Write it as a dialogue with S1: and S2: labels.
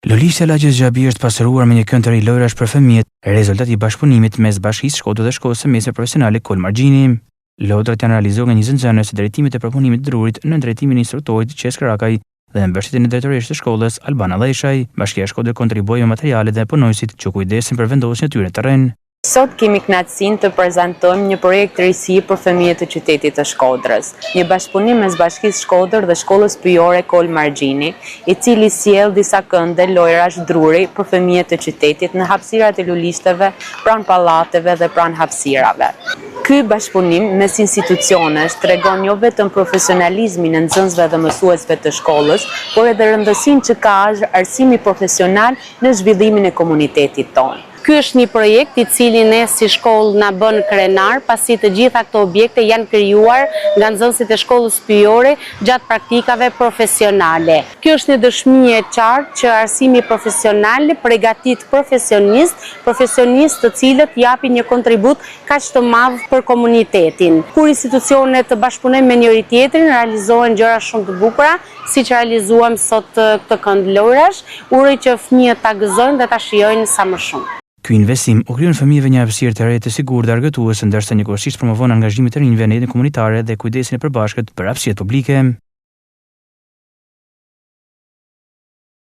S1: Lolisja Lagjës Gjabi është pasëruar me një kënd të ri lojrash për fëmijët, rezultat i bashkëpunimit mes Bashkisë Shkodër dhe Shkollës së Mesme Profesionale Kolmargjini. Lodrat janë realizuar nga 20 nxënës së drejtimit të përpunimit të drurit në drejtimin e instruktorit Qesk Rakaj dhe në mbështetjen e drejtoresë së shkollës Albana Dheshaj. Bashkia Shkodër kontribuoi me materiale dhe punojësit që kujdesin për vendosjen e tyre në terren.
S2: Sot kemi kënaqësinë të prezantojmë një projekt risi për fëmijët e qytetit të Shkodrës, një bashkëpunim mes Bashkisë Shkodër dhe Shkollës Pyjore Kolmargjini, i cili sjell disa kënde lojrash druri për fëmijët e qytetit në hapësirat e lulishteve, pranë pallateve dhe pranë hapësirave. Ky bashkëpunim mes institucionesh tregon jo vetëm profesionalizmin e nxënësve dhe mësuesve të shkollës, por edhe rëndësinë që ka arsimi profesional në zhvillimin e komunitetit tonë.
S3: Ky është një projekt i cili ne si shkollë na bën krenar, pasi të gjitha këto objekte janë krijuar nga nxënësit e shkollës pyjore gjatë praktikave profesionale. Ky është një dëshmi e qartë që arsimi profesional përgatit profesionistë të cilët japin një kontribut kaq të madh për komunitetin. Kur institucionet të bashkëpunojnë me njëri tjetrin, realizohen gjëra shumë të bukura, siç realizuam sot këtë kënd lojrash. Uroj që fëmijët ta gëzojnë dhe ta shijojnë sa më shumë.
S1: Ky investim u krijon fëmijëve një hapësirë të re të sigurt dhe argëtuese, ndërsa njëkohësisht promovon angazhimin e rinjve në jetën komunitare dhe kujdesin e përbashkët për hapësirat publike.